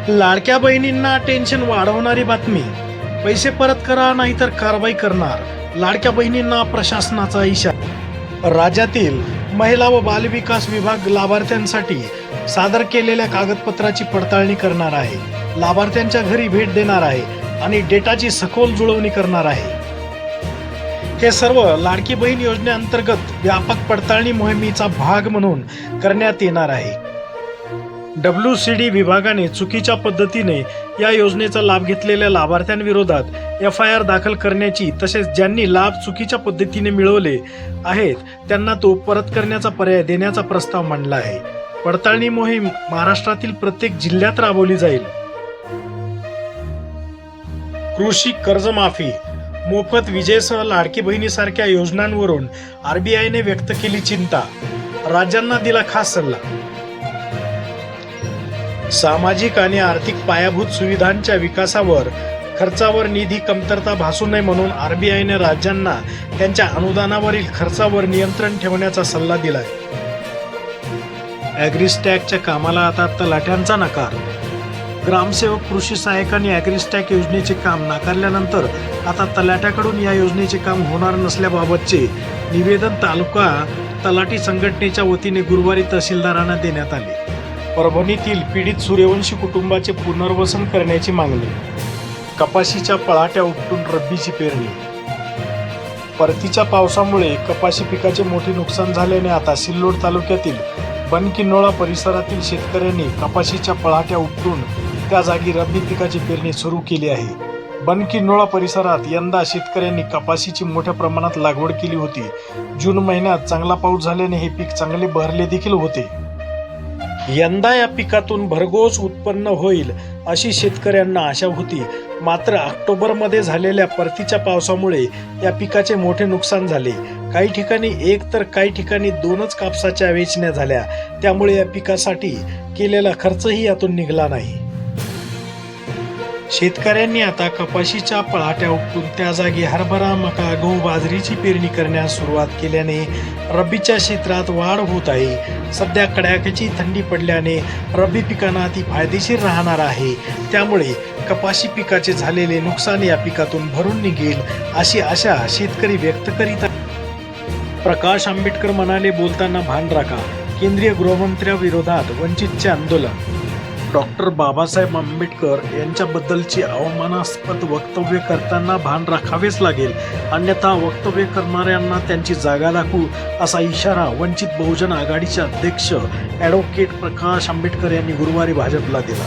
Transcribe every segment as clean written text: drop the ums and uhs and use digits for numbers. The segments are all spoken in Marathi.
लाडक्या बहिणींना टेन्शन वाढवणारी बातमी. पैसे परत करा नाहीतर कारवाई करणार. लाडक्या बहिणींना प्रशासनाचा इशारा. राज्यातील महिला व बालविकास विभाग लाभार्थ्यांसाठी सादर केलेल्या कागदपत्राची पडताळणी करणार आहे. लाभार्थ्यांच्या घरी भेट देणार आहे आणि डेटाची सखोल जुळवणी करणार आहे. हे सर्व लाडकी बहीण योजनेअंतर्गत व्यापक पडताळणी मोहिमेचा भाग म्हणून करण्यात येणार आहे. WCD विभागाने चुकीच्या पद्धतीने या योजनेचा लाभ घेतलेल्या लाभार्थ्यांविरोधात FIR दाखल करण्याची तसेच ज्यांनी लाभ चुकीच्या पद्धतीने मिळवले आहेत त्यांना तो परत करण्याचा पर्याय देण्याचा प्रस्ताव मांडला आहे. पडताळणी मोहीम महाराष्ट्रातील प्रत्येक जिल्ह्यात राबवली जाईल. कृषी कर्जमाफी, मोफत विजेसह लाडकी बहिणीसारख्या योजनांवरून RBIने व्यक्त केली चिंता. राज्यांना दिला खास सल्ला. सामाजिक आणि आर्थिक पायाभूत सुविधांच्या विकासावर खर्चावर निधी कमतरता भासू नये म्हणून RBIने राज्यांना त्यांच्या अनुदानावरील खर्चावर नियंत्रण ठेवण्याचा सल्ला दिलाय. ॲग्रिस्टॅकच्या कामाला आता तलाठ्यांचा नकार. ग्रामसेवक कृषी सहाय्यकांनी ॲग्रिस्टॅक योजनेचे काम नाकारल्यानंतर आता तलाठ्याकडून या योजनेचे काम होणार नसल्याबाबतचे निवेदन तालुका तलाठी संघटनेच्या वतीने गुरुवारी तहसीलदारांना देण्यात आले. परभणीतील पीडित सूर्यवंशी कुटुंबाचे पुनर्वसन करण्याची मागणी. कपाशीच्या पळाट्या उपटून रब्बीची पेरणी. परतीच्या पावसामुळे कपाशी पिकाचे मोठे नुकसान झाल्याने आता सिल्लोड तालुक्यातील बनकिन्नोळा परिसरातील शेतकऱ्यांनी कपाशीच्या पळाट्या उपटून त्या जागी रब्बी पिकाची पेरणी सुरू केली आहे. बनकिन्नोळा परिसरात यंदा शेतकऱ्यांनी कपाशीची मोठ्या प्रमाणात लागवड केली होती. जून महिन्यात चांगला पाऊस झाल्याने हे पीक चांगले बहरले देखील होते. यंदा या पिकातून भरघोस उत्पन्न होईल अशी शेतकऱ्यांना आशा होती. मात्र ऑक्टोबरमध्ये झालेल्या परतीच्या पावसामुळे या पिकाचे मोठे नुकसान झाले. काही ठिकाणी एक तर काही ठिकाणी 2च कापसाच्या वेचण्या झाल्या. त्यामुळे या पिकासाठी केलेला खर्चही यातून निघाला नाही. शेतकऱ्यांनी आता कपाशीच्या पळाट्या उपटून त्या जागी हरभरा, मका, गहू, बाजरीची पेरणी करण्यास सुरुवात केल्याने रब्बीच्या क्षेत्रात वाढ होत आहे. सध्या कडाक्याची थंडी पडल्याने रब्बी पिकांना ती फायदेशीर राहणार आहे. त्यामुळे कपाशी पिकाचे झालेले नुकसान या पिकातून भरून निघेल अशी आशा शेतकरी व्यक्त करीत आहेत. प्रकाश आंबेडकर म्हणाले, बोलताना भान राखा. केंद्रीय गृहमंत्र्यांविरोधात वंचितचे आंदोलन. डॉक्टर बाबासाहेब आंबेडकर यांच्याबद्दलची अवमानास्पद वक्तव्य करताना भान राखावेच लागेल, अन्यथा वक्तव्य करणाऱ्यांना त्यांची जागा दाखवू असा इशारा वंचित बहुजन आघाडीचे अध्यक्ष ॲडव्होकेट प्रकाश आंबेडकर यांनी गुरुवारी भाजपला दिला.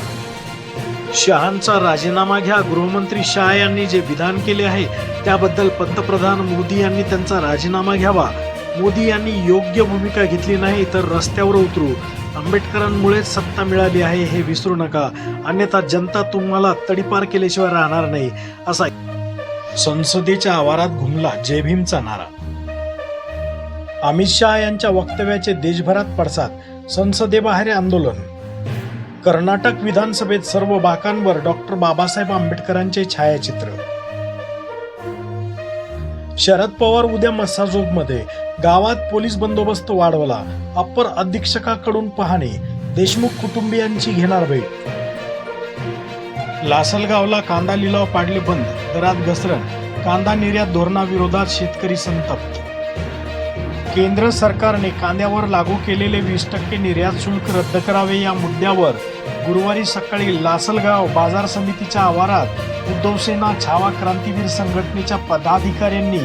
शहांचा राजीनामा घ्या. गृहमंत्री शाह यांनी जे विधान केले आहे त्याबद्दल पंतप्रधान मोदी यांनी त्यांचा राजीनामा घ्यावा. मोदी यांनी योग्य भूमिका घेतली नाही तर रस्त्यावर उतरू. आंबेडकरांमुळेच सत्ता मिळाली आहे हे विसरू नका, अन्यथा जनता तुम्हाला तडीपार केल्याशिवाय राहणार नाही असा संसदेच्या आवारात घुमला जय भीमचा नारा. अमित शहा यांच्या वक्तव्याचे देशभरात पडसाद. संसदेबाहेर आंदोलन. कर्नाटक विधानसभेत सर्व बाकांवर डॉक्टर बाबासाहेब आंबेडकरांचे छायाचित्र. शरद पवार उद्या मस्साजोगमध्ये. गावात पोलीस बंदोबस्त वाढवला. अप्पर अधीक्षकाकडून पाहणी. देशमुख कुटुंबियांची घेणार भेट. लासलगावला कांदा लिलाव पाडले बंद. दरात घसरण. कांदा निर्यात धोरणाविरोधात शेतकरी संतप्त. केंद्र सरकारने कांद्यावर लागू केलेले 20% निर्यात शुल्क रद्द करावे या मुद्द्यावर गुरुवारी सकाळी लासलगाव बाजार समितीच्या आवारात उद्धव सेना छावा क्रांतीवीर संघटनेच्या पदाधिकाऱ्यांनी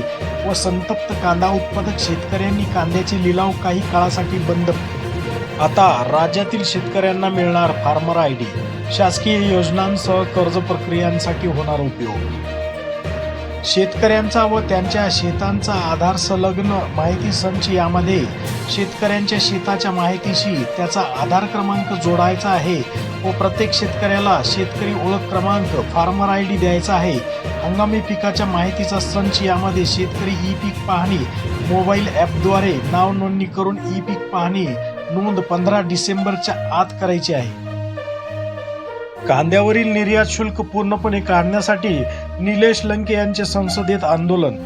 व संतप्त कांदा उत्पादक शेतकऱ्यांनी कांद्याचे लिलाव काही काळासाठी बंद. आता राज्यातील शेतकऱ्यांना मिळणार फार्मर ID. शासकीय योजनांसह कर्ज प्रक्रियांसाठी होणार उपयोग. शेतकऱ्यांचा व त्यांच्या शेतांचा आधार संलग्न माहिती संच. यामध्ये शेतकऱ्यांच्या शेताच्या माहितीशी त्याचा आधार क्रमांक जोडायचा आहे व प्रत्येक शेतकऱ्याला शेतकरी ओळख क्रमांक फार्मर ID द्यायचा आहे. हंगामी पिकाच्या माहितीचा संच. यामध्ये शेतकरी ई-पीक पाहणी मोबाईल ॲपद्वारे नाव नोंदणी करून ई-पीक पाहणी नोंद 15 डिसेंबरच्या आत करायची आहे. कांद्यावरील निर्यात शुल्क पूर्णपणे काढण्यासाठी निलेश लंके यांचे संसदेत आंदोलन.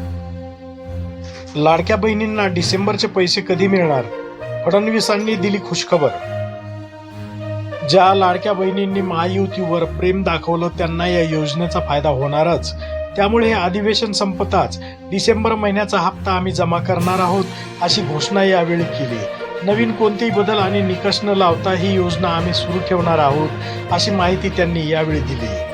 लाडक्या बहिणींना डिसेंबरचे पैसे कधी मिळणार? फडणवीसांनी दिली खुशखबर. ज्या लाडक्या बहिणींनी महायुतीवर प्रेम दाखवलं त्यांना या योजनेचा फायदा होणारच. त्यामुळे हे अधिवेशन संपताच डिसेंबर महिन्याचा हप्ता आम्ही जमा करणार आहोत अशी घोषणा यावेळी केली. नवीन कोणतेही बदल आणि निकष न लावता ही योजना आम्ही सुरू ठेवणार आहोत अशी माहिती त्यांनी यावेळी दिली.